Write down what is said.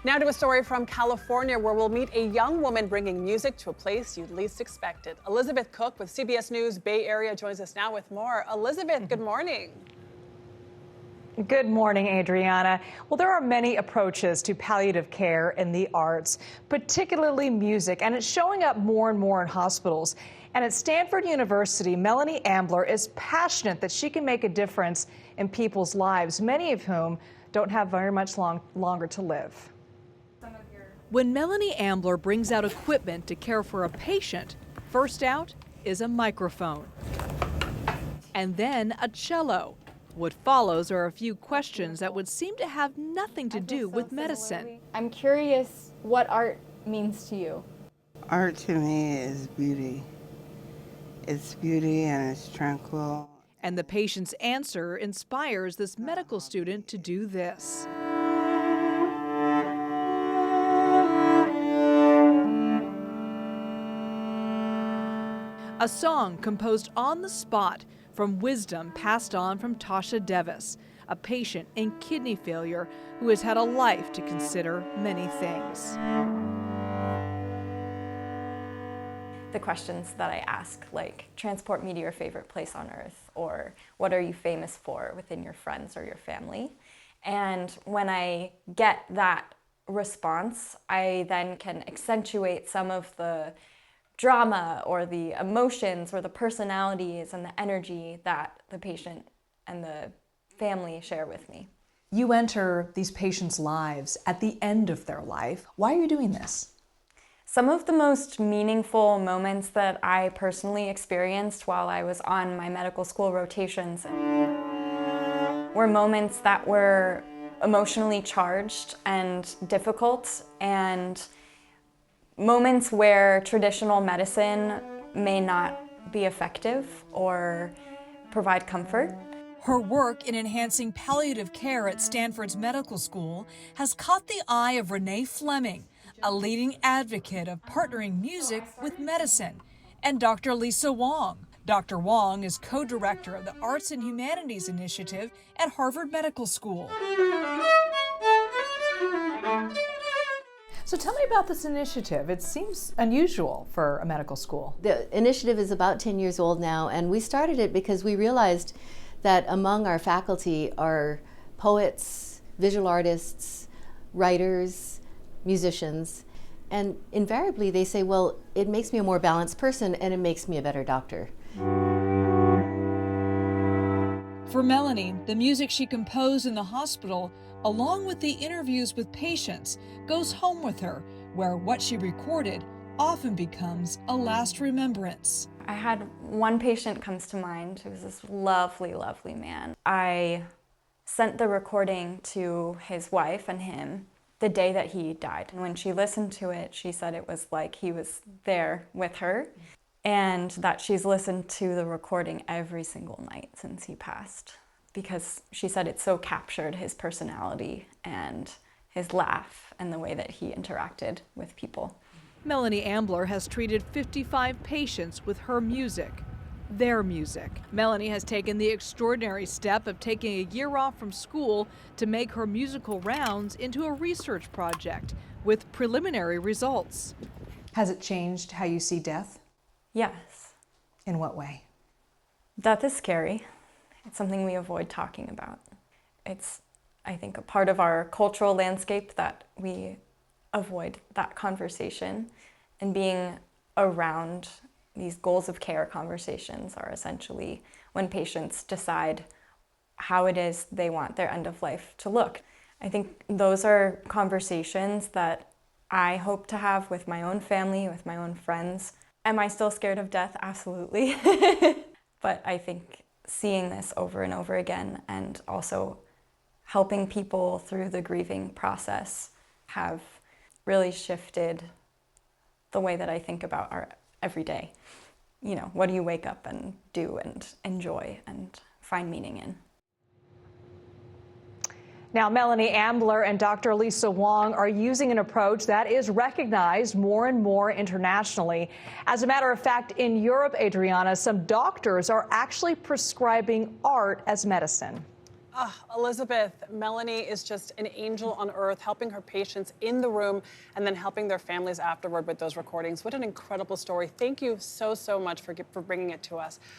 Now to a story from California where we'll meet a young woman bringing music to a place you'd least expect it. Elizabeth Cook with CBS News Bay Area joins us now with more. Elizabeth, good morning. Good morning, Adriana. Well, there are many approaches to palliative care in the arts, particularly music, and it's showing up more and more in hospitals. And at Stanford University, Melonie Ambler is passionate that she can make a difference in people's lives, many of whom don't have very much longer to live. When Melonie Ambler brings out equipment to care for a patient, first out is a microphone and then a cello. What follows are a few questions that would seem to have nothing to do with medicine. I'm curious what art means to you. Art to me is beauty. It's beauty and it's tranquil. And the patient's answer inspires this medical student to do this. A song composed on the spot from wisdom passed on from Tasha Devis, a patient in kidney failure who has had a life to consider many things. The questions that I ask, like, transport me to your favorite place on earth, or what are you famous for within your friends or your family? And when I get that response, I then can accentuate some of the drama or the emotions or the personalities and the energy that the patient and the family share with me. You enter these patients' lives at the end of their life. Why are you doing this? Some of the most meaningful moments that I personally experienced while I was on my medical school rotations were moments that were emotionally charged and difficult, and moments where traditional medicine may not be effective or provide comfort. Her work in enhancing palliative care at Stanford's medical school has caught the eye of Renee Fleming, a leading advocate of partnering music with medicine, and Dr. Lisa Wong. Dr. Wong is co-director of the Arts and Humanities Initiative at Harvard Medical School. So tell me about this initiative. It seems unusual for a medical school. The initiative is about 10 years old now, and we started it because we realized that among our faculty are poets, visual artists, writers, musicians, and invariably they say, well, it makes me a more balanced person and it makes me a better doctor. For Melonie, the music she composed in the hospital, along with the interviews with patients, goes home with her, where what she recorded often becomes a last remembrance. I had one patient comes to mind. It was this lovely, lovely man. I sent the recording to his wife and him the day that he died. And when she listened to it, she said it was like he was there with her, and that she's listened to the recording every single night since he passed, because she said it so captured his personality and his laugh and the way that he interacted with people. Melonie Ambler has treated 55 patients with her music, their music. Melonie has taken the extraordinary step of taking a year off from school to make her musical rounds into a research project with preliminary results. Has it changed how you see death? Yes. In what way? Death is scary. It's something we avoid talking about. It's, I think, a part of our cultural landscape that we avoid that conversation, and being around these goals of care conversations are essentially when patients decide how it is they want their end of life to look. I think those are conversations that I hope to have with my own family, with my own friends. Am I still scared of death? Absolutely. But I think seeing this over and over again, and also helping people through the grieving process, have really shifted the way that I think about our everyday. You know, what do you wake up and do and enjoy and find meaning in? Now, Melonie Ambler and Dr. Lisa Wong are using an approach that is recognized more and more internationally. As a matter of fact, in Europe, Adriana, some doctors are actually prescribing art as medicine. Elizabeth, Melonie is just an angel on earth, helping her patients in the room and then helping their families afterward with those recordings. What an incredible story. Thank you so much for bringing it to us.